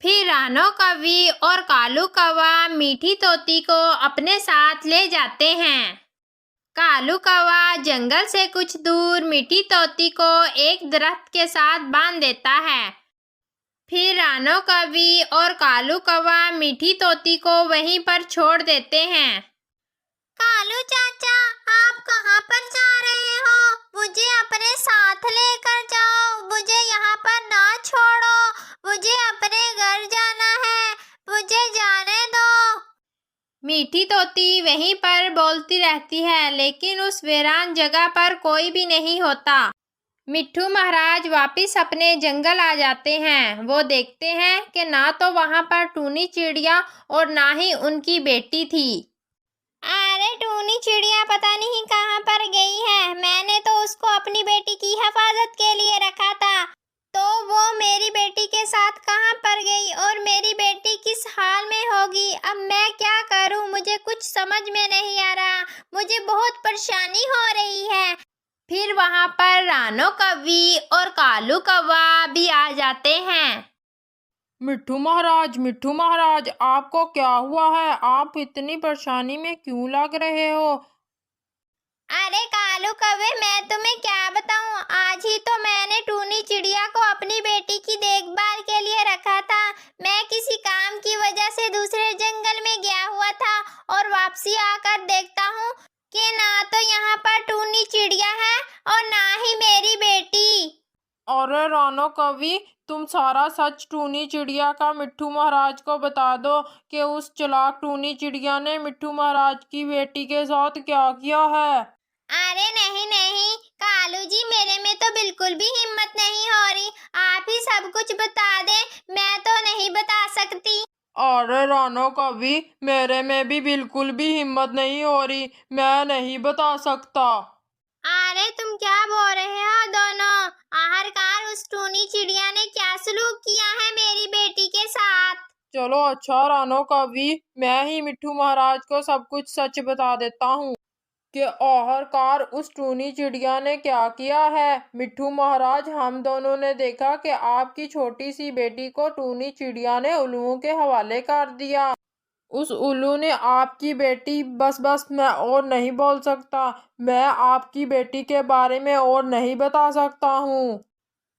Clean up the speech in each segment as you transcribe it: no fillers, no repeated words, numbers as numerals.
फिर रानो कौवी और कालू कौवा मीठी तोती को अपने साथ ले जाते हैं। कालू कौवा जंगल से कुछ दूर मीठी तोती को एक दरख्त के साथ बांध देता है। फिर रानो कौवी और कालू कौवा मीठी तोती को वहीं पर छोड़ देते हैं। कालू चाचा, आप कहाँ पर जा रहे हो? मुझे अपने साथ लेकर जाओ, मुझे यहाँ पर ना छोड़ो, मुझे अपने घर जाना है, मुझे जाने दो। मीठी तोती वहीं पर बोलती रहती है, लेकिन उस वीरान जगह पर कोई भी नहीं होता। मिट्ठू महाराज वापस अपने जंगल आ जाते हैं। वो देखते हैं कि ना तो वहाँ पर टूनी चिड़िया और ना ही उनकी बेटी थी। अरे टूनी चिड़िया पता नहीं कहाँ पर गई है। मैंने तो उसको अपनी बेटी की हिफाजत के लिए रखा था, तो वो मेरी बेटी के साथ कहाँ पर गई और मेरी बेटी किस हाल में होगी? अब मैं क्या करूँ? मुझे कुछ समझ में नहीं आ रहा, मुझे बहुत परेशानी हो रही है। फिर वहाँ पर रानो कौवी और कालू कौवा भी आ जाते हैं। मिट्ठू महाराज, आपको क्या हुआ है? आप इतनी परेशानी में क्यों लग रहे हो? अरे कालू कौवे, मैं तुम्हें क्या बताऊं, आज ही तो मैंने टूनी चिड़िया को अपनी बेटी की देखभाल के लिए रखा था। मैं किसी काम की वजह से दूसरे जंगल में गया हुआ था और वापसी आकर देखता हूँ कि ना तो यहाँ पर टूनी चिड़िया है और ना ही मेरी बेटी। अरे रानो कवि, तुम सारा सच टूनी चिड़िया का मिट्ठू महाराज को बता दो कि उस चालाक टूनी चिड़िया ने मिट्ठू महाराज की बेटी के साथ क्या किया है। अरे नहीं नहीं कालू जी, मेरे में तो बिल्कुल भी हिम्मत नहीं हो रही। आप ही सब कुछ बता दें, मैं तो नहीं बता सकती। अरे रानो कवि, मेरे में भी बिल्कुल भी हिम्मत नहीं हो रही, मैं नहीं बता सकता। अरे तुम क्या बोल रहे हो दोनों? आखिरकार उस टूनी चिड़िया ने क्या सलूक किया है मेरी बेटी के साथ? चलो अच्छा रानो कवि, मैं ही मिट्ठू महाराज को सब कुछ सच बता देता हूँ कि आखिरकार उस टूनी चिड़िया ने क्या किया है। मिट्ठू महाराज, हम दोनों ने देखा कि आपकी छोटी सी बेटी को टूनी चिड़िया ने उल्लुओं के हवाले कर दिया। उस उल्लू ने आपकी बेटी बस मैं और नहीं बोल सकता, मैं आपकी बेटी के बारे में और नहीं बता सकता हूँ।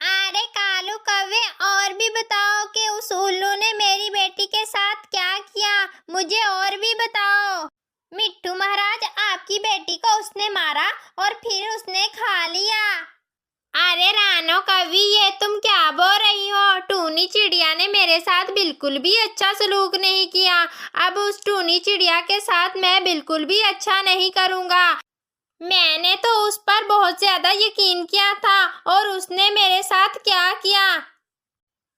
अरे कालू कौवे, और भी बताओ कि उस उल्लू ने मेरी बेटी के साथ क्या किया, मुझे और भी बताओ। मिट्ठू महाराज, आपकी बेटी को उसने मारा और फिर उसने खा लिया। अरे रानो कौवी, ये तुम क्या बोल रही हो? टूनी चिड़िया ने मेरे साथ बिल्कुल भी अच्छा सलूक नहीं किया। अब उस टूनी चिड़िया के साथ मैं बिल्कुल भी अच्छा नहीं करूँगा। मैंने तो उस पर बहुत ज्यादा यकीन किया था और उसने मेरे साथ क्या किया।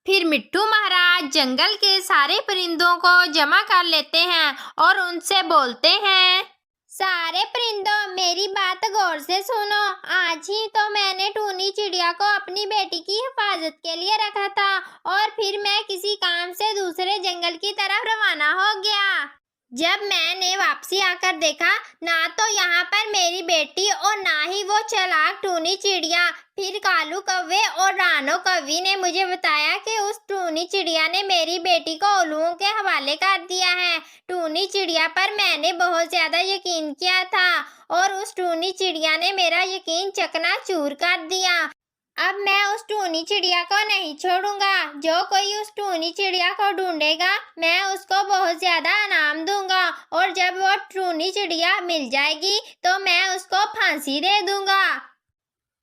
फिर मिट्ठू महाराज जंगल के सारे परिंदों को जमा कर लेते हैं और उनसे बोलते हैं, सारे परिंदों, मेरी बात गौर से सुनो। आज ही तो मैंने टूनी चिड़िया को अपनी बेटी की हिफाजत के लिए रखा था और फिर मैं किसी काम से दूसरे जंगल की तरफ रवाना हो गया। जब मैंने वापसी आकर देखा, ना तो यहाँ पर मेरी बेटी और ना ही वो चालाक टूनी चिड़िया। फिर कालू कौवे और रानो कौवी ने मुझे बताया कि उस टूनी चिड़िया ने मेरी बेटी को उल्लुओं के हवाले कर दिया है। टूनी चिड़िया पर मैंने बहुत ज्यादा यकीन किया था और उस टूनी चिड़िया ने मेरा यकीन चकनाचूर कर दिया। अब मैं उस टूनी चिड़िया को नहीं छोड़ूंगा। जो कोई उस टूनी चिड़िया को ढूंढेगा, मैं उसको बहुत ज्यादा इनाम दूंगा और जब वो टूनी चिड़िया मिल जाएगी तो मैं उसको फांसी दे दूंगा।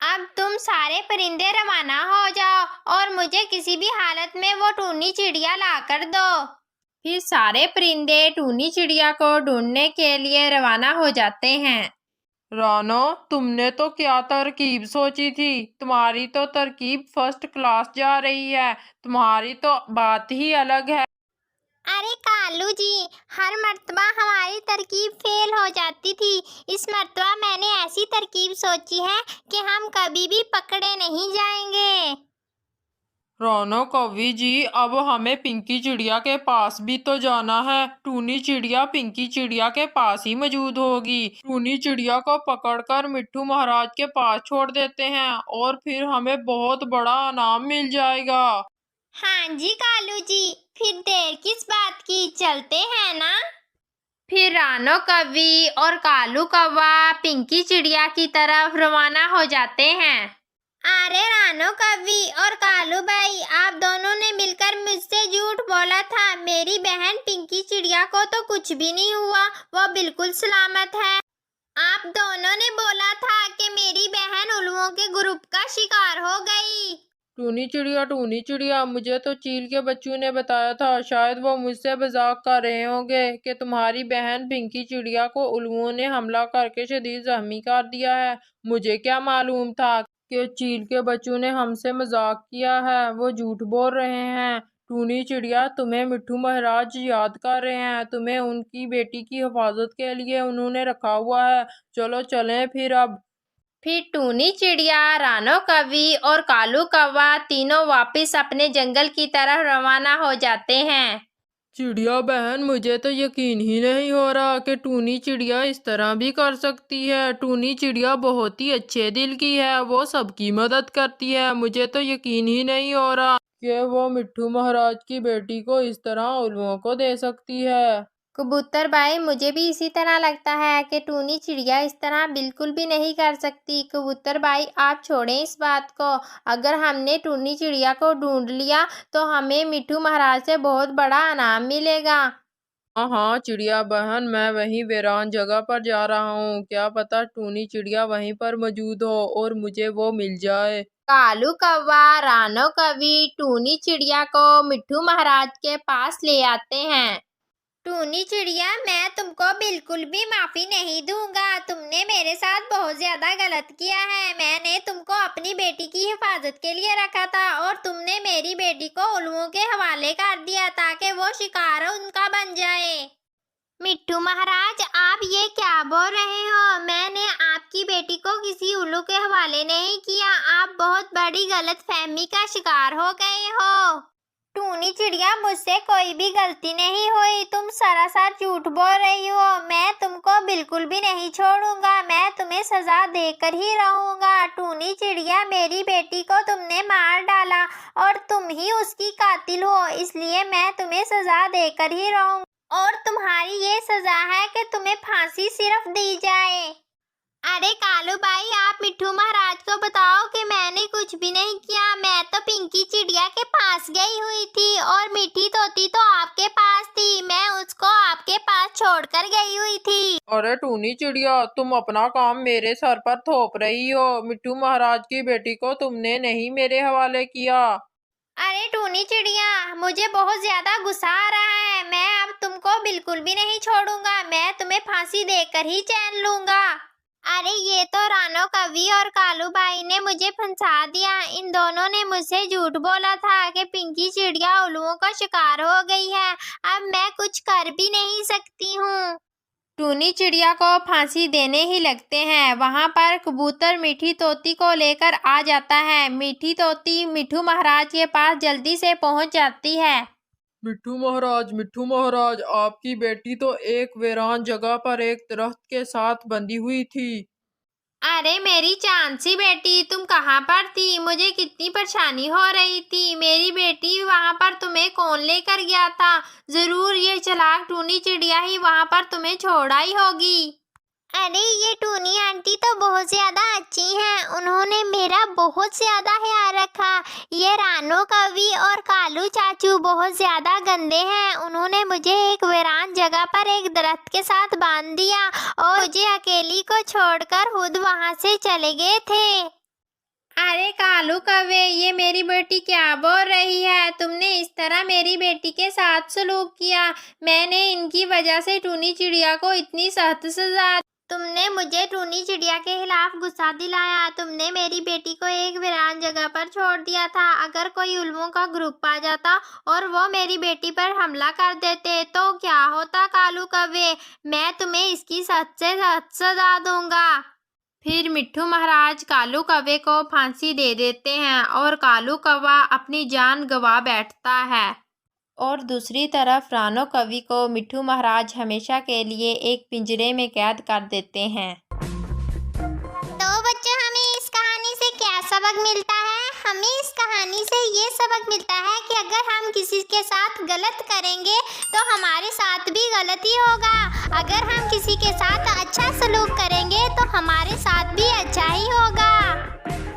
अब तुम सारे परिंदे रवाना हो जाओ और मुझे किसी भी हालत में वो टूनी चिड़िया ला कर दो। फिर सारे परिंदे टूनी चिड़िया को ढूंढने के लिए रवाना हो जाते हैं। रानो, तुमने तो क्या तरकीब सोची थी? तुम्हारी तो तरकीब फर्स्ट क्लास जा रही है, तुम्हारी तो बात ही अलग है। अरे कालू जी, हर मर्तबा हमारी तरकीब फेल हो जाती थी। इस मर्तबा मैंने ऐसी तरकीब सोची है कि हम कभी भी पकड़े नहीं जाएंगे। रानो कवि जी, अब हमें पिंकी चिड़िया के पास भी तो जाना है। टूनी चिड़िया पिंकी चिड़िया के पास ही मौजूद होगी। टूनी चिड़िया को पकड़कर मिट्ठू महाराज के पास छोड़ देते हैं और फिर हमें बहुत बड़ा इनाम मिल जाएगा। हाँ जी कालू जी, फिर देर किस बात की, चलते हैं ना। फिर रानो कवि और कालू कौवा पिंकी चिड़िया की तरफ रवाना हो जाते हैं। अरे रानो कवि और कालू भाई, आप दोनों ने मिलकर मुझसे झूठ बोला था। मेरी बहन पिंकी चिड़िया को तो कुछ भी नहीं हुआ, वो बिल्कुल सलामत है। आप दोनों ने बोला था कि मेरी बहन उल्लुओं के ग्रुप का शिकार हो गई। टूनी चिड़िया, मुझे तो चील के बच्चों ने बताया था। शायद वो मुझसे मजाक कर रहे होंगे कि तुम्हारी बहन पिंकी चिड़िया को उल्लुओं ने हमला करके शदीद जख्मी कर दिया है। मुझे क्या मालूम था कि चील के बच्चों ने हमसे मजाक किया है। वो झूठ बोल रहे हैं। टूनी चिड़िया, तुम्हें मिट्ठू महाराज याद कर रहे हैं। तुम्हें उनकी बेटी की हिफाजत के लिए उन्होंने रखा हुआ है। चलो चलें फिर अब। फिर टूनी चिड़िया, रानो कवि और कालू कौवा तीनों वापस अपने जंगल की तरफ रवाना हो जाते हैं। चिड़िया बहन, मुझे तो यकीन ही नहीं हो रहा कि टूनी चिड़िया इस तरह भी कर सकती है। टूनी चिड़िया बहुत ही अच्छे दिल की है, वो सबकी मदद करती है। मुझे तो यकीन ही नहीं हो रहा कि वो मिट्ठू महाराज की बेटी को इस तरह उल्लुओं को दे सकती है। कबूतर भाई, मुझे भी इसी तरह लगता है कि टूनी चिड़िया इस तरह बिल्कुल भी नहीं कर सकती। कबूतर भाई, आप छोड़ें इस बात को। अगर हमने टूनी चिड़िया को ढूंढ लिया तो हमें मिट्ठू महाराज से बहुत बड़ा इनाम मिलेगा। हाँ हाँ चिड़िया बहन, मैं वहीं वीरान जगह पर जा रहा हूँ। क्या पता टूनी चिड़िया वहीं पर मौजूद हो और मुझे वो मिल जाए। कालू कौवा, रानो कवि टूनी चिड़िया को मिट्ठू महाराज के पास ले आते हैं। टूनी चिड़िया, मैं तुमको बिल्कुल भी माफी नहीं दूंगा। तुमने मेरे साथ बहुत ज्यादा गलत किया है। मैंने तुमको अपनी बेटी की हिफाजत के लिए रखा था और तुमने मेरी बेटी को उल्लुओं के हवाले कर दिया ताकि वो शिकार उनका बन जाए। मिट्ठू महाराज, आप ये क्या बोल रहे हो? मैंने आपकी बेटी को किसी उल्लू के हवाले नहीं किया। आप बहुत बड़ी गलतफहमी का शिकार हो गए हो। टूनी चिड़िया, मुझसे कोई भी गलती नहीं हुई। तुम सरासर झूठ बोल रही हो। मैं तुमको बिल्कुल भी नहीं छोड़ूंगा। मैं तुम्हें सजा देकर ही रहूंगा। टूनी चिड़िया, मेरी बेटी को तुमने मार डाला और तुम ही उसकी कातिल हो, इसलिए मैं तुम्हें सजा देकर ही रहूंगा। और तुम्हारी ये सजा है कि तुम्हें फांसी सिर्फ दी जाए। अरे कालू भाई, आप मिट्ठू महाराज को बताओ कि मैंने कुछ भी नहीं किया। मैं तो पिंकी चिड़िया के पास गई हुई थी और मीठी तोती तो आपके पास थी। मैं उसको आपके पास छोड़कर गई हुई थी। अरे टूनी चिड़िया, तुम अपना काम मेरे सर पर थोप रही हो। मिट्ठू महाराज की बेटी को तुमने नहीं मेरे हवाले किया। अरे टूनी चिड़िया, मुझे बहुत ज्यादा गुस्सा आ रहा है। मैं अब तुमको बिल्कुल भी नहीं छोड़ूंगा। मैं तुम्हें फांसी देकर ही चैन लूंगा। अरे ये तो रानो कवि और कालू भाई ने मुझे फंसा दिया। इन दोनों ने मुझसे झूठ बोला था कि पिंकी चिड़िया उल्लुओं का शिकार हो गई है। अब मैं कुछ कर भी नहीं सकती हूँ। टूनी चिड़िया को फांसी देने ही लगते हैं। वहां पर कबूतर मीठी तोती को लेकर आ जाता है। मीठी तोती मिट्ठू महाराज के पास जल्दी से पहुंच जाती है। मिट्ठू महाराज, आपकी बेटी तो एक वीरान जगह पर एक दरख्त के साथ बंधी हुई थी। अरे मेरी चांसी बेटी, तुम कहाँ पर थी? मुझे कितनी परेशानी हो रही थी। मेरी बेटी वहाँ पर तुम्हें कौन लेकर गया था? जरूर ये चालाक टूनी चिड़िया ही वहाँ पर तुम्हें छोड़ आई होगी। अरे ये टूनी आंटी तो बहुत ज्यादा अच्छी हैं। उन्होंने मेरा बहुत ज्यादा ख्याल रखा। ये रानो कवि और कालू चाचू बहुत ज्यादा गंदे हैं। उन्होंने मुझे एक वीरान जगह पर एक दरख्त के साथ बांध दिया और मुझे अकेली को छोड़कर खुद वहां से चले गए थे। अरे कालू कौवे, ये मेरी बेटी क्या बोल रही है? तुमने इस तरह मेरी बेटी के साथ सलूक किया। मैंने इनकी वजह से टूनी चिड़िया को इतनी सख्त सजा। तुमने मुझे टूनी चिड़िया के खिलाफ गुस्सा दिलाया। तुमने मेरी बेटी को एक वीरान जगह पर छोड़ दिया था। अगर कोई उल्लुओं का ग्रुप आ जाता और वो मेरी बेटी पर हमला कर देते तो क्या होता कालू कौवे? मैं तुम्हें इसकी सख्त से सख्त सजा दूंगा। फिर मिट्ठू महाराज कालू कौवे को फांसी दे देते हैं और कालू कौवा अपनी जान गंवा बैठता है। और दूसरी तरफ रानो कवि को मिट्ठू महाराज हमेशा के लिए एक पिंजरे में कैद कर देते हैं। तो बच्चों, हमें इस कहानी से क्या सबक मिलता है? हमें इस कहानी से ये सबक मिलता है कि अगर हम किसी के साथ गलत करेंगे तो हमारे साथ भी गलत ही होगा। अगर हम किसी के साथ अच्छा सलूक करेंगे तो हमारे